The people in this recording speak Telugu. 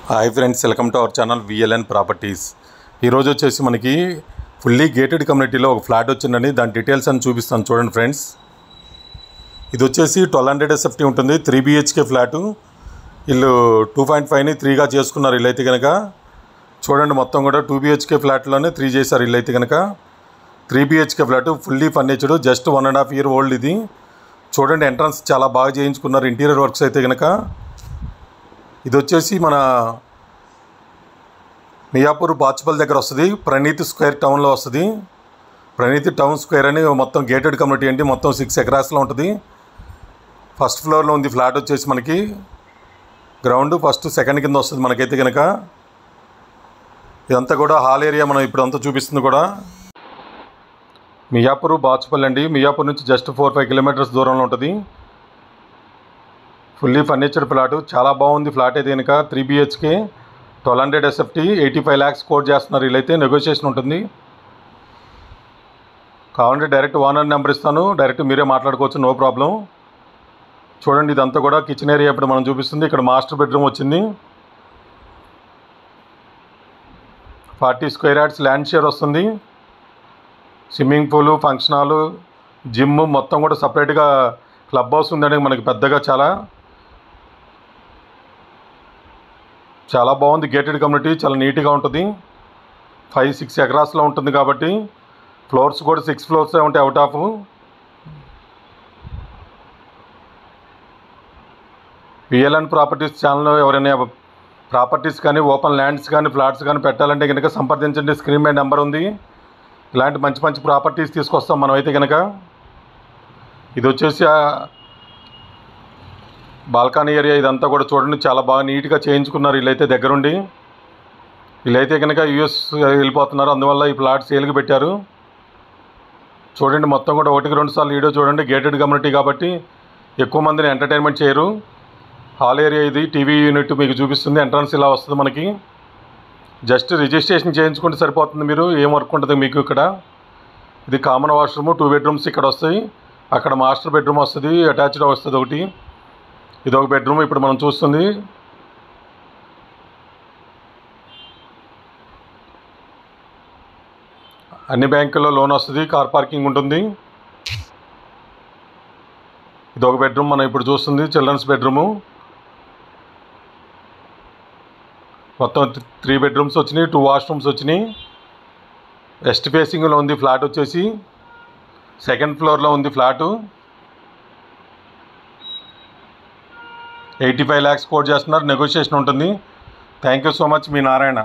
Hi friends, welcome to our channel VLN properties. ఈరోజు వచ్చేసి మనకి ఫుల్లీ గేటెడ్ కమ్యూనిటీలో ఒక ఫ్లాట్ వచ్చిందని దాని డీటెయిల్స్ అని చూపిస్తాను. చూడండి ఫ్రెండ్స్, ఇది వచ్చేసి 1200 SFT ఉంటుంది. 3 BHK ఫ్లాటు. వీళ్ళు 2.5ని 3గా చేసుకున్నారు. ఇల్లైతే కనుక చూడండి, మొత్తం కూడా 2 BHK ఫ్లాట్లోనే 3 చేశారు. ఇల్లైతే కనుక 3 BHK flat fully ఫర్నిచర్డ్, just 1.5 year old. ఇది చూడండి, ఎంట్రన్స్ చాలా బాగా చేయించుకున్నారు. ఇంటీరియర్ వర్క్స్ అయితే కనుక ఇది వచ్చేసి మన మియాపూర్ బాచుపల్ దగ్గర వస్తుంది. ప్రణీతి స్క్వేర్ టౌన్లో వస్తుంది. ప్రణీతి టౌన్ స్క్వేర్ అని మొత్తం గేటెడ్ కమ్యూనిటీ అండి. మొత్తం 6 acresలో ఉంటుంది. ఫస్ట్ ఫ్లోర్లో ఉంది ఫ్లాట్ వచ్చేసి మనకి. గ్రౌండ్ ఫస్ట్ సెకండ్ కింద వస్తుంది మనకైతే కనుక. ఇదంతా కూడా హాల్ ఏరియా. మనం ఇప్పుడు అంతా చూపిస్తుంది కూడా మియాపూర్ బాచుపల్ అండి. మియాపూర్ నుంచి జస్ట్ 4-5 kilometers దూరంలో ఉంటుంది. ఫుల్లీ ఫర్నిచర్డ్ ఫ్లాట్, చాలా బాగుంది ఫ్లాట్ అయితే కనుక. 3 BHK 1200 SFT 85 lakhs కోట్ చేస్తున్నారు. వీళ్ళైతే నెగోషియేషన్ ఉంటుంది. కావాలంటే డైరెక్ట్ ఓనర్ నెంబర్ ఇస్తాను, డైరెక్ట్ మీరే మాట్లాడుకోవచ్చు, నో ప్రాబ్లం. చూడండి, ఇదంతా కూడా కిచెన్ ఏరియా ఇప్పుడు మనం చూపిస్తుంది. ఇక్కడ మాస్టర్ బెడ్రూమ్ వచ్చింది. 40 square yards ల్యాండ్ షేర్ వస్తుంది. Swimming pool, function hall, gym మొత్తం కూడా సపరేట్గా క్లబ్ హౌస్ ఉందండి మనకి పెద్దగా. చాలా బాగుంది గేటెడ్ కమ్యూనిటీ. చాలా నీట్గా ఉంటుంది. 5-6 acresలో ఉంటుంది కాబట్టి ఫ్లోర్స్ కూడా 6 floors ఉంటాయి అవుట్ ఆఫ్. విఎల్ఎన్ ప్రాపర్టీస్ ఛానల్లో ఎవరైనా ప్రాపర్టీస్ కానీ, ఓపెన్ ల్యాండ్స్ కానీ, ఫ్లాట్స్ కానీ పెట్టాలంటే కనుక సంప్రదించండి. స్క్రీన్ మీద నెంబర్ ఉంది. ఇలాంటి మంచి మంచి ప్రాపర్టీస్ తీసుకొస్తాం మనం అయితే కనుక. ఇది వచ్చేసి బాల్కనీ ఏరియా. ఇదంతా కూడా చూడండి, చాలా బాగా నీట్గా చేయించుకున్నారు. వీళ్ళైతే దగ్గరుండి. వీళ్ళైతే కనుక యూఎస్ వెళ్ళిపోతున్నారు, అందువల్ల ఈ ప్లాట్ సేల్కి పెట్టారు. చూడండి, మొత్తం కూడా 1-2 సార్లు వీడియో చూడండి. గేటెడ్ కమ్యూనిటీ కాబట్టి ఎక్కువ మందిని ఎంటర్టైన్మెంట్ చేయరు. హాల్ ఏరియా ఇది. టీవీ యూనిట్ మీకు చూపిస్తుంది. ఎంట్రన్స్ ఇలా వస్తుంది మనకి. జస్ట్ రిజిస్ట్రేషన్ చేయించుకుంటే సరిపోతుంది. మీరు ఏం వర్క్ ఉంటుంది మీకు ఇక్కడ. ఇది కామన్ వాష్రూమ్, 2 bedrooms ఇక్కడ వస్తాయి. అక్కడ మాస్టర్ బెడ్రూమ్ వస్తుంది, అటాచ్డ్ వస్తుంది ఒకటి. ఇది ఒక బెడ్రూమ్ ఇప్పుడు మనం చూస్తుంది. అన్ని బ్యాంకుల్లో లోన్ వస్తుంది. కార్ పార్కింగ్ ఉంటుంది. ఇది ఒక బెడ్రూమ్ మనం ఇప్పుడు చూస్తుంది, చిల్డ్రన్స్ బెడ్రూము. మొత్తం 3 bedrooms వచ్చినాయి, 2 washrooms వచ్చినాయి. వెస్ట్ ఫేసింగ్లో ఉంది ఫ్లాట్ వచ్చేసి. సెకండ్ ఫ్లోర్లో ఉంది ఫ్లాటు. 85 lakhs కోట్ చేస్తున్నారు. నెగోషియేషన్ ఉంటుంది. Thank you so much, me Narayana.